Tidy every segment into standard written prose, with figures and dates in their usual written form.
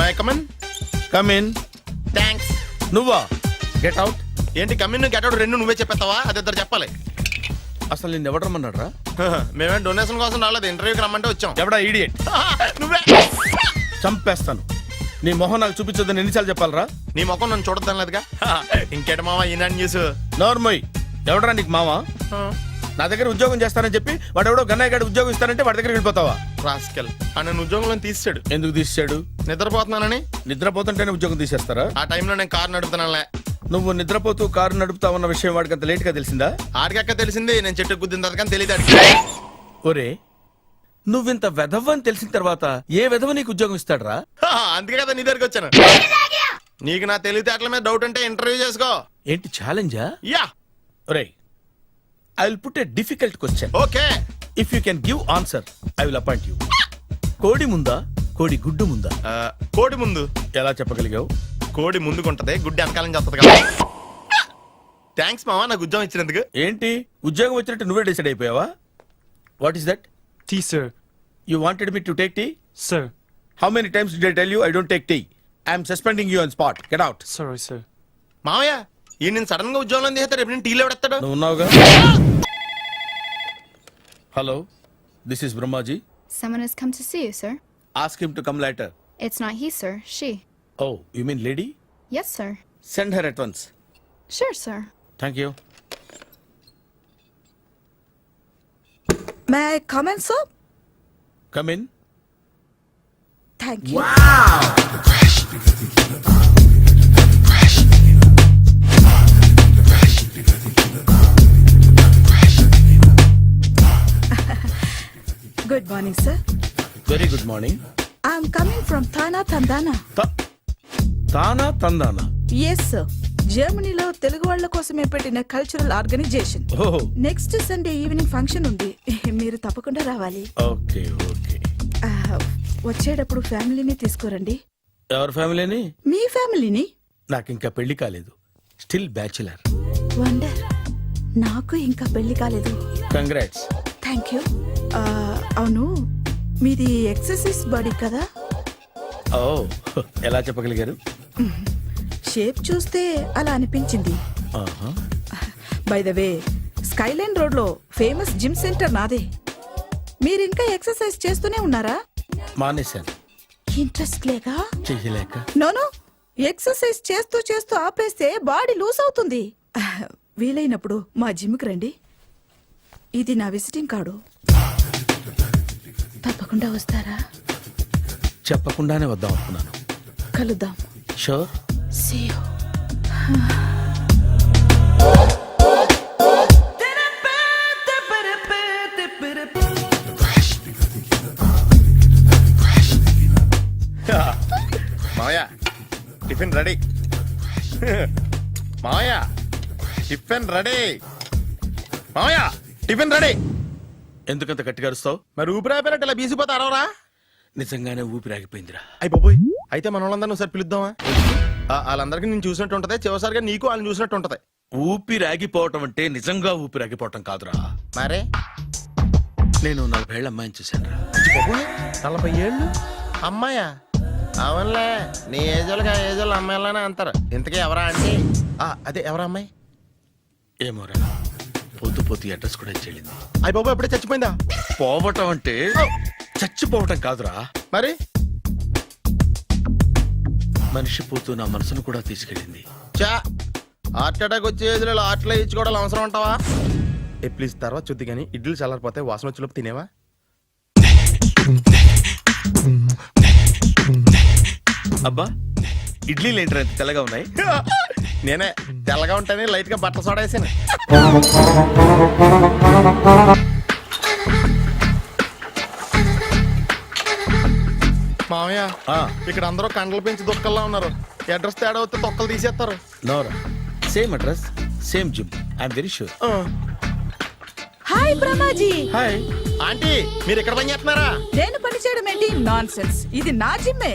My come on. Come in. Thanks. నువ్వా? Get out. ఏంటి come in get out రెండు నువ్వే చెప్పేస్తావా? అది ఇద్దరు చెప్పాలి. అసలు నిన్ను ఎవడు రమ్మన్నాడు రా? మేమే డొనేషన్ కోసం రాలేదు, ఇంటర్వ్యూకి రమ్మంటే వచ్చాం. ఎవడా ఈడియట్? నువ్వే. చంపేస్తాను. నీ మొహం నాకు చూపించొద్దని ఎన్నిసార్లు చెప్పాలరా? నీ ముఖం నన్ను చూడద్దాం లేదుగా. ఇంకేట మావా ఈనాడు న్యూస్. నోర్మోయ్. ఎవడరా నీకు మావా? నా దగ్గర ఉద్యోగం చేస్తానని చెప్పి వాడు ఎవడో గన్నయ్య గారి ఉద్యోగం ఇస్తానంటే వాడి దగ్గర వెళ్ళిపోతావా? రాస్కెల్. నన్ను ఉద్యోగంలో తీసాడు. ఎందుకు తీసాడు? నిద్రపోతున్నానని. నిద్రపోతుంటేనే ఉద్యోగం తీసేస్తారా? ఆ టైంలో నేను కారు నడుపుతున్నానులే. నువ్వు నిద్రపోతూ కారు నడుపుతావన్న విషయం వాడికి అంత లేట్ గా తెలిసిందా? ఆడికక్క తెలిసింది, నేను చెట్టు గుద్దిన తర్వాత కానీ తెలియదు. ఒరే, నువ్వింత వెధవ్ అని తెలిసిన తర్వాత ఏ వెధవ నీకు ఉద్యోగం ఇస్తాడరా? అందుకే కదా నీ దగ్గరికి వచ్చాను. నీకు నా తెలివితేటల మీద డౌట్ అంటే ఇంటర్వ్యూ చేసుకో. ఏంటి ఛాలెంజా? యా. ఒరే, I will put a difficult question. Okay. If you can give answer I will appoint you. కోడి ముందా, కోడి గుడ్డు ముందా? కోడి ముందు. ఎలా చెప్పగలిగావు? కోడి ముందుకుంటది, గుడ్డి వెనకాలని చేస్తుంది కదా. థ్యాంక్స్ మావా నాకు ఉద్యోగం ఇచ్చినందుకు. ఏంటి ఉద్యోగం వచ్చినట్టు నువ్వే డిసైడ్ అయిపోయావా? What is that? Tea, sir. You wanted me to take tea? Sir. How many times did I tell you I don't take tea? I am suspending you on spot. Get out. Sorry, sir. మావయ్య ఈ నేను sudden గా ఉద్యోగంలో తీస్తాడు, రేపు నేను టీలో పెడతాడు. నువ్వు ఉన్నావుగా? Hello, this is Brahmaji. Someone has come to see you, sir. Ask him to come later. It's not he, sir. She. Oh, you mean lady? Yes, sir. Send her at once. Sure, sir. Thank you. May I come in, sir? Come in. Thank you. Good morning, sir. Very good morning. I'm coming from Thana, Tandana. తానా తందానా? Yes, sir. జర్మనీలో తెలుగు వాళ్ళ కోసమే పెట్టిన cultural organisation. ఓహో, next Sunday evening function ఉంది, మీరు తప్పకుండా రావాలి. Okay okay. వచ్చేటప్పుడు ఫ్యామిలీని తీసుకురండి. ఎవరి ఫ్యామిలీని? మీ ఫ్యామిలీని. నాకు ఇంకా పెళ్లి కాలేదు, స్టిల్ బ్యాచులర్. వండర్. నాకు ఇంకా పెళ్లి కాలేదు. కంగ్రాట్స్. Thank you. అవును, మీది ఎక్సర్సైజ్ బాడీ కదా? ఓ, ఎలా చెప్పగలిగారు? షేప్ చూస్తే అలా అనిపించింది. By the way, Skyline road లో ఫేమస్ జిమ్ సెంటర్ నాదే. మీరు ఇంకా ఎక్సర్సైజ్ చేస్తూనే ఉన్నారా? మానేశాను. ఇంట్రెస్ట్ లేక? చెయ్యలేక. నోను, ఎక్సర్సైజ్ చేస్తూ చేస్తూ ఆపేస్తే బాడీ లూజ్ అవుతుంది. వీలైనప్పుడు మా జిమ్కి రండి. ఇది నా విజిటింగ్ కార్డు. తప్పకుండా వస్తారా? చెప్పకుండానే వద్దాం అనుకున్నాను. కలుద్దాం. షూర్. See you. మావయ్య టిఫిన్ రెడీ. మావయ్య టిఫిన్ రెడీ. మావయ్య టిఫిన్ రెడీ. ఎందుకంత గట్టిగా అరుస్తావు? మరి ఊపిరి అయిపోయినట్టు ఇలా బీసిపోతే అరవరా? నిజంగానే ఊపిరాగిపోయిందిరా. అయ్యి బాబోయ్, అయితే మన వాళ్ళందరినీ ఒకసారి పిలుద్దామా? వాళ్ళందరికీ నేను చూసినట్టు ఉంటది, చివరిసారిగా నీకు వాళ్ళని చూసినట్టు ఉంటది. ఊపిరాగిపోవటం అంటే నిజంగా ఊపిరాగిపోవటం కాదురా. మరే నేను 40 ఏళ్ల అమ్మాయిని చూశాను రా. 40 ఏళ్ళు అమ్మాయా? అవునులే, నీ ఏజోళ్ళకి ఆ ఏజోళ్ళు అమ్మాయిలానే అంటారు. ఇంతకీ ఎవరా అంటే? అదే ఎవరా అమ్మాయి? ఏమోరా, పొద్దు పొద్దు అడ్రస్ కూడా చెల్లింది. అయ్యి బాబు ఎప్పుడే చచ్చిపోయిందా? పోవటం అంటే చచ్చిపోవటం కాదురా. మరి మనిషి పోతూ నా మనసును కూడా తీసుకెళ్ళింది. చా, హార్ట్ అటాక్ వచ్చే ఏజ్లో హార్ట్లో ఇచ్చుకోవడం అవసరం అంటావా? ప్లీజ్ తర్వాత చూద్ది కానీ ఇడ్లీలు చల్లారిపోతే వాసన వచ్చేలోపు తినేవా? అబ్బా, ఇడ్లీలు ఏంటంటే ఎంత తెల్లగా ఉన్నాయి? నేనే తెల్లగా ఉంటానే లైట్ గా బట్టలు సోడా వేసాను. మామయ్య, ఇక్కడ అందరూ కండలు పెంచి దుక్కల్లా ఉన్నారు. అడ్రస్ తేడా వస్తే తొక్కలు తీసేస్తారు. నోరా, same address, same gym. I'm very sure. Hi Brahmaji. Hi aunty, మీరు ఇక్కడ పని చేస్తున్నారా? నేను పని చేయడం ఏంటి? Nonsense. ఇది నా జిమ్మే.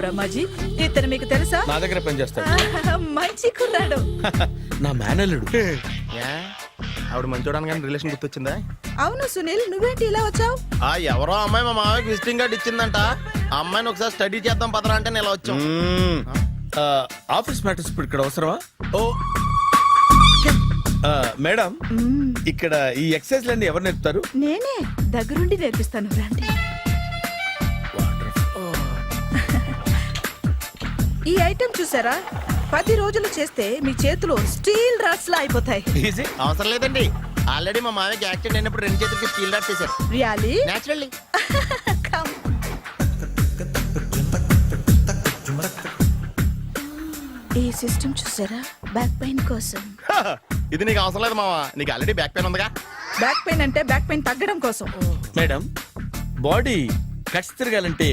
బ్రహ్మాజీ, ఇతను మీకు తెలుసా? నా దగ్గర పని చేస్తాడు. మంచి కుర్రాడు. నా మేనల్లుడు. ఆవిడ మంచి చూడడానికి రిలేషన్ గుర్తొచ్చిందా? అవును సునీల్, నువ్వేంటి ఇలా వచ్చావు? ఎవరో అమ్మాయి మా మామయ్యకి విజిటింగ్ కార్డు ఇచ్చిందంట. ఆ అమ్మాయిని ఒకసారి స్టడీ చేద్దాం పదరా అంటే నేను ఇలా వచ్చాం. ఆఫీస్ మ్యాటర్స్ ఇప్పుడు ఇక్కడ అవసరమా? ఓ మేడం, ఇక్కడ ఈ ఎక్సర్సైజ్ లన్నీ ఎవరు నేర్పుతారు? నేనే దగ్గరుండి నేర్పిస్తాను, రండి. ఈ ఐటెం చూసారా? 10 రోజులు చేస్తే మీ చేతులు స్టీల్ రాట్స్ లా అయిపోతాయి. ఈజీ. అవసరం లేదండి, ఆల్రెడీ మా మామయ్యకి యాక్సిడెంట్ అయినప్పుడు 2 చేతులకి స్టీల్ డాట్ చేశారు. రియాలీ? నేచురల్లీ. ఈ సిస్టమ్ చూసారా? బ్యాక్ పెయిన్ కోసం. ఇది నీకు అవసరం లేదు మావా, నీకు ఆల్రెడీ బ్యాక్ పెయిన్ ఉందిగా. బ్యాక్ పెయిన్ అంటే బ్యాక్ పెయిన్ తగ్గడం కోసం. మేడం, బాడీ కట్స్ తిరగాలంటే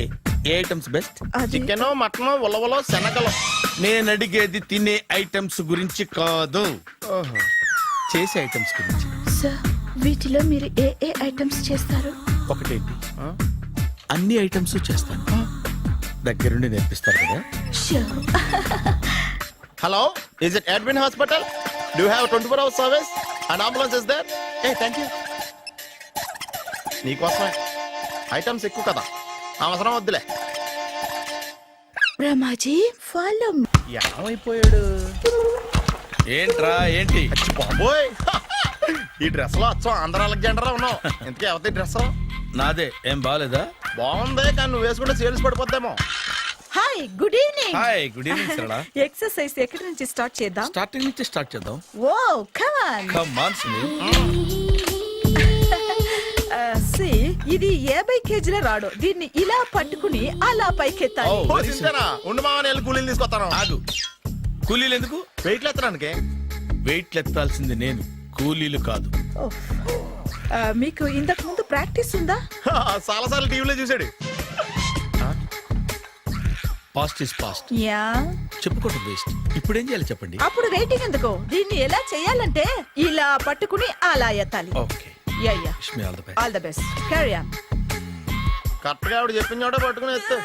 ఏ ఐటమ్స్ బెస్ట్? అది చికెన్, మటన్, ఉలవలో, శనగలు. నేను అడిగేది తినే ఐటమ్స్ గురించి కాదు, చేసే ఐటమ్స్ గురించి. సార్, వీటిలో మీరు ఏ ఏ ఐటమ్స్ చేస్తారు? ఒకటేంటి, అన్ని ఐటమ్స్ చేస్తాను. దగ్గరుండి నేర్పిస్తారు కదా. Sure. Hello, is it admin hospital? Do have 24 hours service? And ambulance is there? ఏ థ్యాంక్ యూ. నీకోసమే ఐటమ్స్ ఎక్కువ కదా, అవసరం వద్దులే. రమాజీ, ఫాలో. ఏమైపోయాడు? ఏంట్రా ఏంటి? అచ్చి బాబోయ్, ఈ డ్రెస్ లో అచ్చం ఆంధ్ర అలెగ్జాండర్ ఉన్నావు. ఇంతకీ ఎవరి డ్రెస్? నాదే. ఏం బాగాలేదా? బాగుంది, కానీ నువ్వు వేసుకుంటే సేల్స్ పడిపోద్దేమో. Hi, good evening. Hi, good evening Sarala. Exercise ఎక్కడి నుంచి స్టార్ట్ చేద్దాం? స్టార్టింగ్ నుంచి స్టార్ట్ చేద్దాం. Oh come on. Come on Sunil. ఇది 50 కేజీల రాడు. దీన్ని ఇలా పట్టుకుని అలా పైకెత్తాలి. Oh. ఓ, సింతేనా? ఉండు మామ, నేను కూలీలు తీసుకొస్తాను. ఆగు. కూలీలు ఎందుకు? వెయిట్ ఎత్తడానికి. వెయిట్ ఎత్తాల్సింది నేను, కూలీలు కాదు. మీకు ఇంతకు ముందు ప్రాక్టీస్ ఉందా? చాలా సార్లు టీవీలో చూసాడు. Past is past. యా. చెప్పుకోవడం వేస్ట్. ఇప్పుడు ఏం చేయాలి చెప్పండి. అప్పుడు వెయిటింగ్ ఎందుకు? దీన్ని ఎలా చేయాలంటే ఇలా పట్టుకుని అలా ఎత్తాలి. Okay. Yeah yeah. Wish me all the best. All the best. Carry on. Correct గా ఆవిడ చెప్పిన చోట పట్టుకుని ఎత్తు.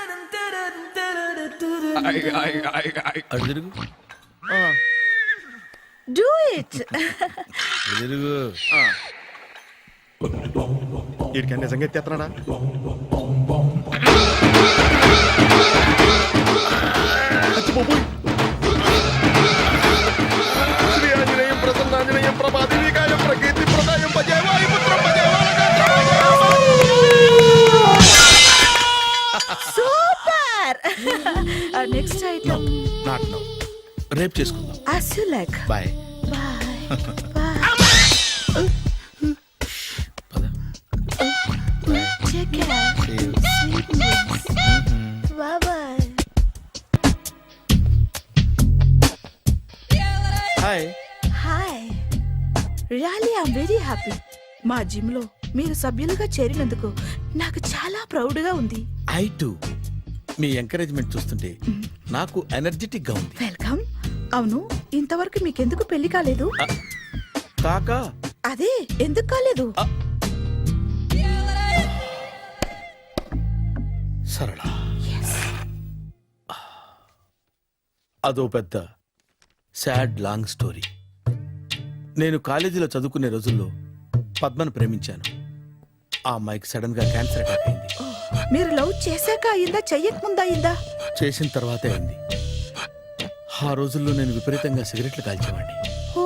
అటు తిరుగు. Do it. అటు తిరుగు. వీడికి నిజంగా ఎత్తేస్తున్నాడా? శ్రీ ఆంజనేయం ప్రసన్నాంజనేయం ప్రభాదివికాయం ప్రకీర్తి ప్రదాయం భజే వాయుపుత్రం భజే super. Next item. Not now. రేపు చేసుకుందాం. as you like. Bye. Bye. Bye. పద. Take care. See you. Sweet dreams. Bye bye. Hi. Hi. Really I'm very happy. మా జిమ్ లో మీరు సభ్యులుగా చేరినందుకు నాకు చాలా ప్రౌడ్ గా ఉంది. I to. మీ ఎంకరేజ్మెంట్ చూస్తుంటే నాకు ఎనర్జెటిక్ గా ఉంది. వెల్కమ్. అవును, ఇంతవరకు మీకెందుకు పెళ్లి కాలేదు? కాకా. అదే, ఎందుకు కాలేదు? సరళ, అదో పెద్ద సాడ్ లాంగ్ స్టోరీ. నేను కాలేజీలో చదువుకునే రోజుల్లో పద్మను ప్రేమించాను. ఆ అమ్మాయికి సడన్ గా క్యాన్సర్ అటాక్ అయింది. మీరు లవ్ చేశాక అయిందా, చెయ్యక ముందా అయిందా? చేసిన తర్వాతే అయింది. ఆ రోజుల్లో నేను విపరీతంగా సిగరెట్లు కాల్చేవాడిని. ఓ,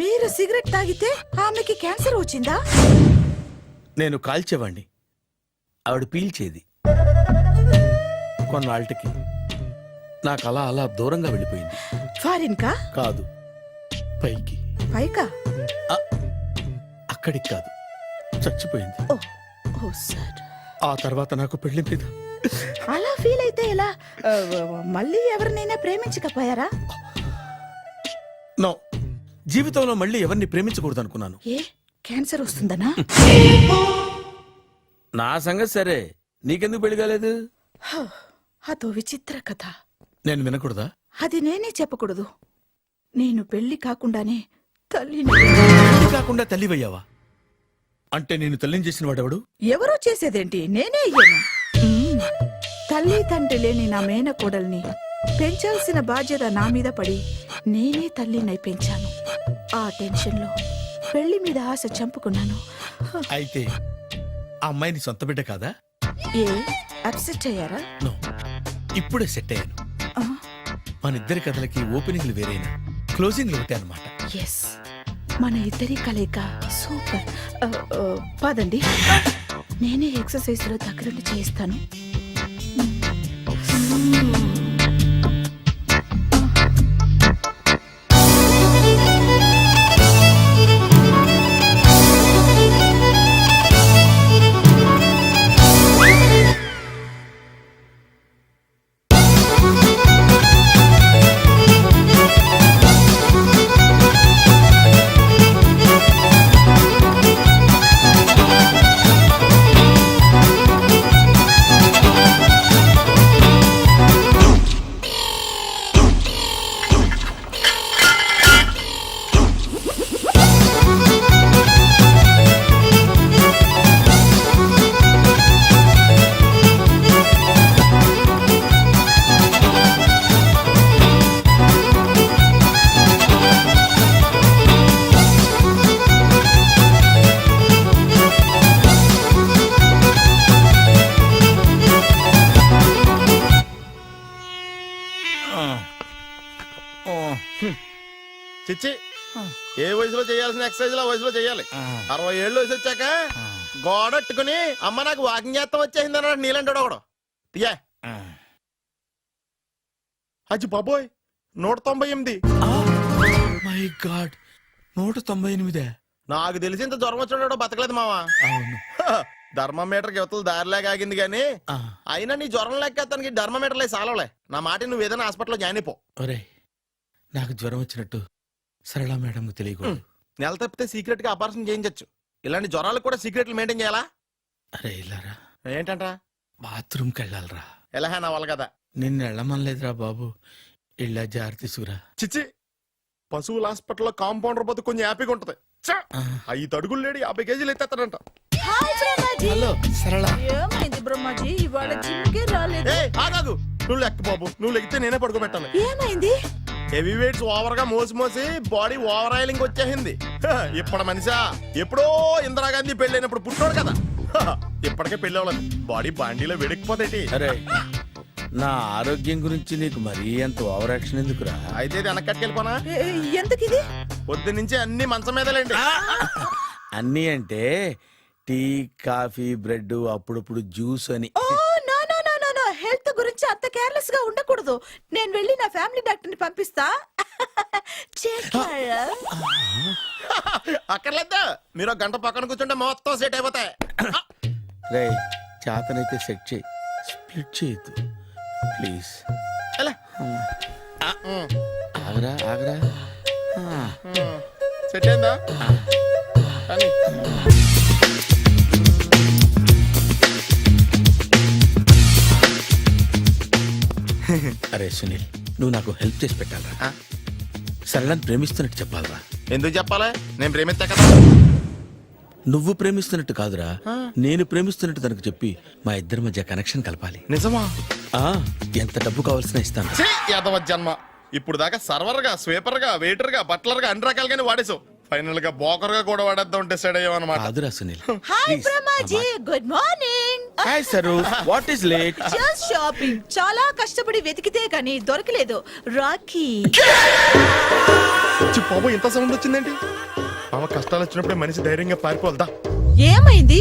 మీరు సిగరెట్ తాగితే ఆమెకి క్యాన్సర్ వచ్చిందా? నేను కాల్చేవాడిని, ఆవిడ పీల్చేది. కొన్నాళ్ళకి నాకు అలా అలా దూరంగా వెళ్ళిపోయింది. ఫారిన్ కా? కాదు, పైకి. పైకా? అక్కడికి కాదు, చచ్చిపోయింది. ఓ, ఓ సార్. ఆ తర్వాత నాకు పెళ్లి మీద అలా ఫీల్ అయితే ఎలా? మళ్ళీ ఎవరినైనా ప్రేమించకపోయారా? నో, జీవితంలో మళ్ళీ ఎవరిని ప్రేమించకూడదు అనుకున్నాను. ఏ, క్యాన్సర్ వస్తుందనా? నా సంగతి సరే, నీకెందుకు పెళ్లి కాలేదు? అదో విచిత్ర కథ. నేను వినకూడదా? అది నేనే చెప్పకూడదు. నేను పెళ్లి కాకుండానే తల్లిని. పెళ్లి కాకుండా తల్లివయ్యావా? అంటే నేను తల్లిని చేసిన వాడెవడు? ఎవరో చేసేదేంటి, నేనే అయ్యాను. తల్లి తండ్రి లేని నా మేనకోడల్ని పెంచాల్సిన బాధ్యత నా మీద పడి నేనే తల్లినై పెంచాను. ఆ టెన్షన్లో పెళ్లి మీద ఆశ చంపుకున్నాను. అయితే ఆ అమ్మాయిని సొంత బిడ్డ కాదా? ఏ అప్సెట్ అయ్యారా? నో, ఇప్పుడే సెట్ అయ్యాను. ఆ, మన ఇద్దరి కథలకి ఓపెనింగ్లు వేరైనా క్లోజింగ్లు ఒకటే అనమాట. ఎస్, మన ఇద్దరి కలయిక సూపర్. పదండి, నేనే ఎక్సర్సైజ్ లో దగ్గరుండి చేయిస్తాను. చిచ్చి, ఏ వయసులో చేయాల్సిన ఎక్సర్సైజ్ ఆ వయసులో చేయాలి. 60 ఏళ్ళు వయసు వచ్చాక గోడట్టుకుని అమ్మ నాకు వాకింగ్ చేస్తాం వచ్చేసింది అన్నాడు నీలంటాడు ఒకడు. తీయా అచ్చి బాబోయ్, 198. My God, 198. నాకు తెలిసి ఇంత జ్వరం వచ్చాడో బతకలేదు మావా. అవును. ధర్మమీటర్ యువతలు దారిలాగా ఆగింది గానీ అయినా నీ జ్వరం లెక్క అతనికి ధర్మమీటర్లే సాలవలే. నా మాట నువ్వు ఏదైనా హాస్పిటల్లో జాయిన్ అయిపో. ఒరే, నాకు జ్వరం వచ్చినట్టు సరళ మేడం తెలియకూడదు. నెల తప్పితే సీక్రెట్ గా ఆపరేషన్ చేయించచ్చు. ఇలాంటి జ్వరాలకు కూడా సీక్రెట్లు మెయింటైన్ చేయాలా? అరే ఇల్లారా, ఏంటంటా? బాత్రూమ్కి వెళ్ళాలరా. ఎలా నా వాళ్ళ కదా. నిన్ను వెళ్ళమనలేదురా బాబు, ఇళ్ళ జారి తీసుకురా. చిచ్చి, పశువుల హాస్పిటల్లో కాంపౌండర్ పోతే కొంచెం హ్యాపీగా ఉంటది. 5 అడుగులు లేడి 50 కేజీలు ఎత్తేస్తాడంట. హలో సరళ. ఏమైంది బ్రహ్మాజీ, ఇవాళ జిమ్కే రాలేదు? ఆగాగు, నువ్వు లెక్క బాబు, నువ్వు లెక్కితే నేనే పడుకోబెట్టాలి. ఏమైంది? హెవీ వెయిట్స్ ఓవర్ గా మోసి బాడీ ఓవర్ ఆయిలింగ్ వచ్చేసింది. ఇప్పుడు మనిషా ఎప్పుడో ఇందిరాగాంధీ పెళ్ళైనప్పుడు పుట్టాడు కదా, ఇప్పటికే పెళ్ళి అవ్వలేదు. బాడీ బాండీలో వెడికిపోతేటి. అరే, నా ఆరోగ్యం గురించి నీకు మరీ అంత ఓవర్ యాక్షన్ ఎందుకురా? అయితే ఇది వెనక్కట్టుకెళ్ళిపోనా? ఎందుకు ఇది? పొద్దు నుంచి అన్ని మంచం మీదలేండి. అన్నీ అంటే టీ, కాఫీ, బ్రెడ్, అప్పుడప్పుడు జ్యూస్ అని. Oh no no no no no, health గురించి అంత కేర్లెస్ గా ఉండకూడదు. నేను వెళ్ళి నా ఫ్యామిలీ డాక్టర్ ని పంపిస్తా. అక్కర్లేదు, మీరు 1 గంట పక్కన కూర్చుంటే మొత్తం సెట్ అయిపోతాయి. రే, చేతనైతే సెట్ చేయి, స్ప్లిట్ చేయొద్దు ప్లీజ్. ఎలా? ఆగరా ఆగరా. సెట్ అయిందా? కానీ అరే సునీల్, నువ్వు నాకు హెల్ప్ చేసి పెట్టాలరా. సరళని ప్రేమిస్తున్నట్టు చెప్పాలరా. ఎందుకు చెప్పాలి? నేను ప్రేమిస్తా కదా. నువ్వు ప్రేమిస్తున్నట్టు కాదురా, నేను ప్రేమిస్తున్నట్టు తనకు చెప్పి మా ఇద్దరి మధ్య కనెక్షన్ కలపాలి. నిజమా? ఆ, ఎంత డబ్బు కావాల్సిన ఇస్తాను. యాదవ జన్మ, ఇప్పుడు దాకా సర్వర్ గా, స్వీపర్ గా, వెయిటర్ గా, బట్లర్ గా అన్ని రకాలుగానే వాడేసావు. ఫైనల్ గా బోకర్ గా కూడా వాడేద్దాం డిసైడ్ అయ్యామన్నమాట. కాదురా Sunil. Hi Brahmaji, good morning. Hi sir, what is late? Just shopping. చాలా కష్టపడి వెతికితే కానీ దొరకలేదు. రాఖీ. బాబు, ఇంత సౌండ్ వచ్చిందేంటి? మామ, కష్టాలు వచ్చినప్పుడే మనిషి ధైర్యంగా పారిపోల్దా. ఏమైంది?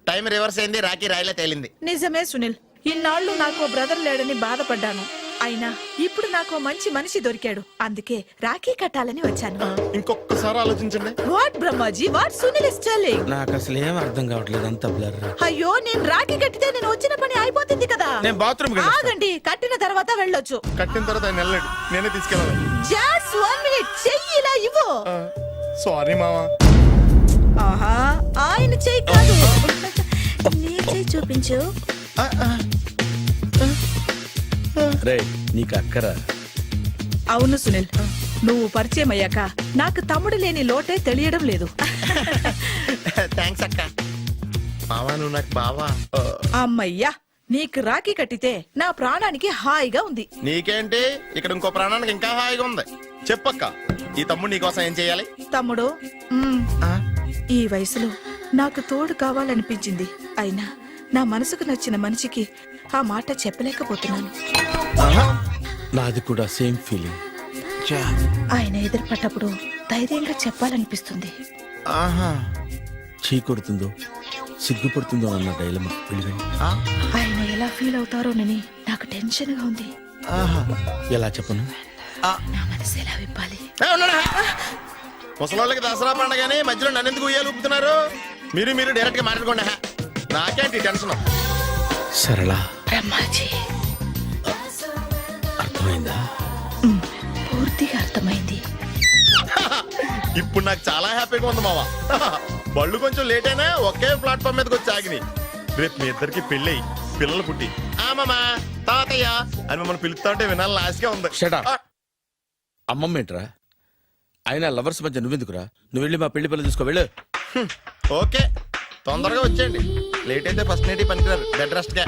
టైం రివర్స్ అయింది, రాఖీ రాయిలా తేలింది. నిజమే సునీల్, ఇన్నాళ్ళు నాకు బ్రదర్ లేడని బాధపడ్డాను. అయినా ఇప్పుడు నాకు మంచి మనిషి దొరికాడు, అందుకే రాఖీ కట్టాలని వచ్చాను. ఇంకొకసారి ఆలోచించండి. What Brahmaji, what Sunil is telling? నాకు అసలు ఏం అర్థం కావట్లేదు, అంత బ్లర్. అయ్యో, నేను రాఖీ కట్టితే నేను వచ్చిన పని అయిపోతుంది కదా. నేను బాత్రూమ్ ఆగండి, కట్టిన తర్వాత వెళ్ళొచ్చు. కట్టిన తర్వాత ఆయన వెళ్ళండి, నేనే తీసుకెళ్ళాలి. జస్ట్ 1 minute, చెయ్యి ఇలా ఇవ్వు. సారీ మావా. ఆహా, ఆయన చెయ్యి కాదు, నీ చెయ్యి చూపించు. రే, నీకు అక్కరా? అవును సునీల్, నువ్వు పరిచయం అయ్యాక నాకు తమ్ముడు లేని లోటే తెలియడం లేదు. థ్యాంక్స్ అక్క. మావా, నువ్వు నాకు బావా. అమ్మయ్యా, నీకు రాఖీ కట్టితే నా ప్రాణానికి హాయిగా ఉంది. నీకేంటి, ఇక్కడ ఇంకో ప్రాణానికి ఇంకా హాయిగా ఉంది. చెప్పక్క. ఈ తమ్ముడు నీకోసం ఏం చేయాలి? తమ్ముడు ఈ వయసులో నాకు తోడు కావాలనిపించింది. అయినా నా మనసుకు నచ్చిన మనిషికి ఆ మాట చెప్పలేకపోతున్నాను. నాది కూడా సేమ్ ఫీలింగ్. ఆయన ఎదురుపడ్డప్పుడు ధైర్యంగా చెప్పాలనిపిస్తుంది. చీ కొడుతుందో సిగ్గుపడుతుందో అన్న డైలమా వెళ్ళిపోయింది. ఆయన ఎలా ఫీల్ అవుతారోనని నాకు టెన్షన్ గా ఉంది. ఎలా చెప్పను? నా మనసు ఎలా విప్పాలి? ముసలోళ్ళకి దసరా పండగని మధ్యలో నన్ను ఎందుకు ఉయ్యాలు ఊపుతున్నారు? మీరు డైరెక్ట్ గా మాట్లాడుకోండి. నాకేంటి టెన్షన్? సరళ బ్రహ్మాజీ, అర్థమైందా? పూర్తిగా అర్థమైంది. ఇప్పుడు నాకు చాలా హ్యాపీగా ఉంది మావా. బళ్ళు కొంచెం లేట్ అయినా ఒకే ప్లాట్ఫామ్ మీదకి వచ్చి ఆగినాయి. రేపు మీ ఇద్దరికి పెళ్ళి పిల్లలు పుట్టి మామా తాతయ్య అని మమ్మల్ని పిలుస్తా ఉంటే వినాలని ఆశగా ఉంది. Shut up. అమ్మమ్మ ఏంట్రా? అయినా లవర్స్ మధ్య నువ్వెందుకురా? నువ్వు వెళ్ళి మా పెళ్లి పిల్లలు తీసుకో వెళ్ళు. ఓకే, తొందరగా వచ్చేయండి. లేట్ అయితే ఫస్ట్ నైట్ పనికిరారు. బెడ్ రెస్ట్ గా.